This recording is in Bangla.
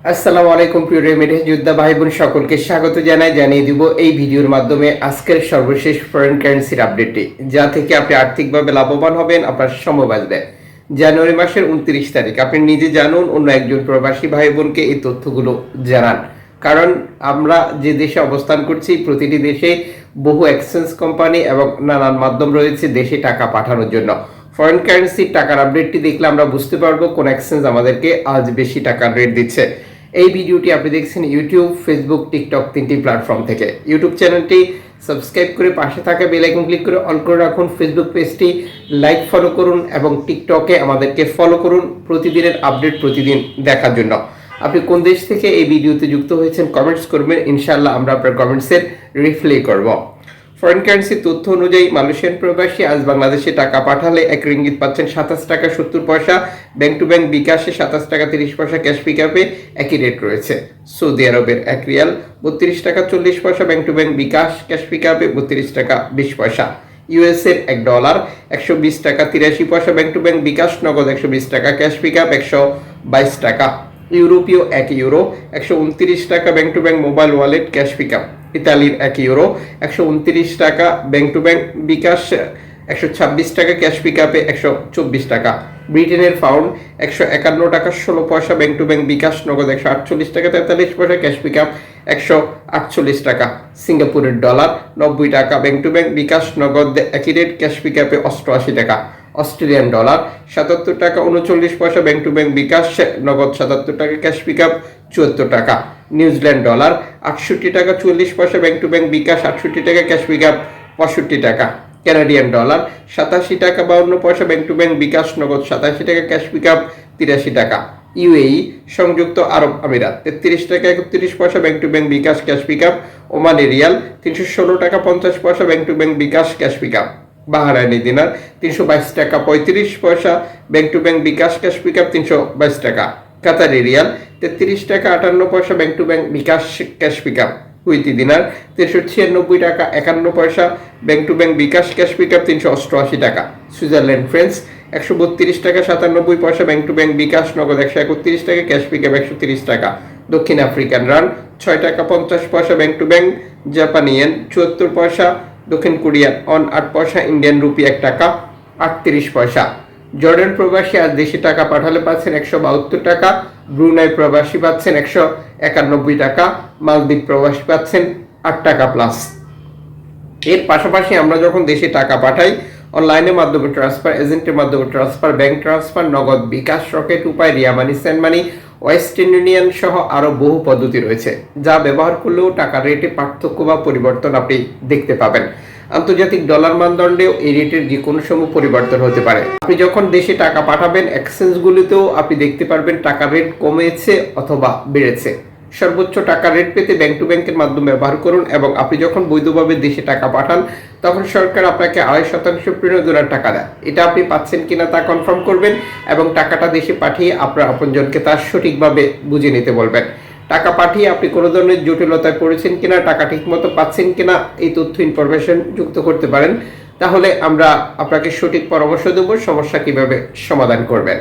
আসসালামু আলাইকুম প্রিয় রেমিটেন্স যোদ্ধা ভাই বোন সকলকে স্বাগত জানিয়ে দিব এই ভিডিওর মাধ্যমে আজকের সর্বশেষ ফরেন কারেন্সির আপডেটটি, যা থেকে আপনি আর্থিকভাবে লাভবান হবেন, আপনার সময় বাঁচবে। জানুয়ারি মাসের 29 তারিখ আপনি নিজে জানুন, অন্য একজন প্রবাসী ভাই বোনকে এই তথ্যগুলো জানান। কারণ আমরা যে দেশে অবস্থান করছি, প্রতিটি দেশে বহু এক্সচেঞ্জ কোম্পানি এবং নানান মাধ্যম রয়েছে দেশে টাকা পাঠানোর জন্য। ফরেন কারেন্সির টাকার আপডেটটি দেখলে আমরা বুঝতে পারবো কোন এক্সচেঞ্জ আমাদেরকে আজ বেশি টাকার রেট দিচ্ছে। এই ভিডিওটি আপনি দেখছেন ইউটিউব, ফেসবুক, টিকটক তিনটি প্ল্যাটফর্ম থেকে। ইউটিউব চ্যানেলটি সাবস্ক্রাইব করে পাশে থাকা বেল আইকন ক্লিক করে অল করে রাখুন। ফেসবুক পেজটি লাইক ফলো করুন এবং টিকটকে আমাদেরকে ফলো করুন প্রতিদিনের আপডেট প্রতিদিন দেখার জন্য। আপনি কোন দেশ থেকে এই ভিডিওতে যুক্ত হয়েছেন কমেন্টস করবেন, ইনশাআল্লাহ আমরা আপনার কমেন্টসের রিপ্লাই করব। ফরেন কারেন্সি তথ্য অনুযায়ী মালয়েশিয়ান প্রবাসী আজ বাংলাদেশে টাকা পাঠালে 1 রিঙ্গিত পাচ্ছেন 27 টাকা 70 পয়সা, ব্যাংক টু ব্যাংক বিকাশে 27 টাকা 30 পয়সা, ক্যাশ পিকআপে একই রেট রয়েছে। সৌদি আরবের 1 রিয়াল 32 টাকা 40 পয়সা, bank to bank bKash, cash পিকআপে 32 টাকা 20 পয়সা। ইউএস এর $1 120 টাকা 83 পয়সা, ব্যাংক টু ব্যাংক বিকাশ, নগদ 120 টাকা, ক্যাশ পিকআপ 122 টাকা। ইউরোপীয় 1 ইউরো 129 টাকা, bank to bank mobile wallet, cash pickup. ইতালির 1 ইউরো 129 টাকা, ব্যাংক টু ব্যাংক বিকাশ 126 টাকা, ক্যাশ পিকআপে 124 টাকা। ব্রিটেনের পাউন্ড 151 টাকা 16 পয়সা, ব্যাংক টু ব্যাংক বিকাশ, নগদ 148 টাকা 43 পয়সা, ক্যাশ পিকআপ 148 টাকা। সিঙ্গাপুরের ডলার 90 টাকা, ব্যাংক টু ব্যাংক বিকাশ, নগদ একই রেট, ক্যাশ পিকআপে 88 টাকা। অস্ট্রেলিয়ান ডলার 77 টাকা 39 পয়সা, ব্যাংক টু ব্যাংক বিকাশ, নগদ 77 টাকা, ক্যাশ পিকআপ 74 টাকা। নিউজিল্যান্ড ডলার 68 টাকা 44 পয়সা, ব্যাংক টু ব্যাংক বিকাশ 68 টাকা, ক্যাশ পিকআপ 65 টাকা। কানাডিয়ান ডলার 87 টাকা 52 পয়সা, ব্যাংক টু ব্যাংক বিকাশ, নগদ 87 টাকা, ক্যাশ পিকআপ 83 টাকা। ইউএই সংযুক্ত আরব আমিরাত 33 টাকা 31 পয়সা, bank to bank bKash, cash pickup. Omani rial 316 টাকা 50 পয়সা, bank to bank bKash, cash pickup. Bahraini dinar 322 টাকা 35 পয়সা, bank to bank bKash, cash pickup 322 টাকা। কাতারি রিয়াল 33 টাকা 58 পয়সা, bank to bank bKash, cash pickup. Kuwaiti dinar 396 টাকা 51 পয়সা, bank to bank bKash, cash pickup 388 টাকা। সুইজারল্যান্ড ফ্রেন্স 132 টাকা 97 পয়সা, ব্যাংক টু ব্যাংক বিকাশ, নগদ 131 টাকা, ক্যাশ পিকআপ 130 টাকা। দক্ষিণ আফ্রিকান রান 6 টাকা 50 পয়সা, ব্যাংক টু ব্যাংক। জাপানি ইয়েন 74 পয়সা। দক্ষিণ কোরিয়ান অন 8 পয়সা। ইন্ডিয়ান রুপি 1 টাকা 38 পয়সা। জর্ডান প্রবাসী আজ দেশে টাকা পাঠালে পাচ্ছেন 172 টাকা। ব্রুনাই প্রবাসী পাচ্ছেন 191 টাকা। মালদ্বীপ প্রবাসী পাচ্ছেন 8 টাকা প্লাস। এর পাশাপাশি আমরা যখন দেশে টাকা পাঠাই, অনলাইনের মাধ্যমে ট্রান্সফার, এজেন্টের মাধ্যমে ট্রান্সফার, ব্যাংক ট্রান্সফার, নগদ, বিকাশ, রকেট, উপায়, রিয়া মানি, সেন্ড মানি, ওয়েস্টার্ন ইউনিয়ন সহ আরও বহু পদ্ধতি রয়েছে, যা ব্যবহার করলেও টাকার রেটে পার্থক্য বা পরিবর্তন আপনি দেখতে পাবেন। আন্তর্জাতিক ডলার মানদণ্ডেও এই রেটের যে কোনো সময় পরিবর্তন হতে পারে। আপনি যখন দেশে টাকা পাঠাবেন, এক্সচেঞ্জগুলিতেও আপনি দেখতে পারবেন টাকার রেট কমেছে অথবা বেড়েছে। সর্বোচ্চ টাকার রেট পেতে ব্যাংক টু ব্যাংকের মাধ্যমে ব্যবহার করুন এবং আপনি যখন বৈধভাবে দেশে টাকা পাঠান, তখন সরকার আপনাকে 2.5% প্রণোদনার টাকা দেয়। এটা আপনি পাচ্ছেন কিনা তা কনফার্ম করবেন এবং টাকাটা দেশে পাঠিয়ে আপনার আপনজনকে তা সঠিকভাবে বুঝে নিতে বলবেন। টাকা পাঠিয়ে আপনি কোনো ধরনের জটিলতায় পড়েছেন কিনা, টাকা ঠিকমতো পাচ্ছেন কিনা, এই তথ্য ইনফরমেশন যুক্ত করতে পারেন। তাহলে আমরা আপনাকে সঠিক পরামর্শ দেব সমস্যা কিভাবে সমাধান করবেন।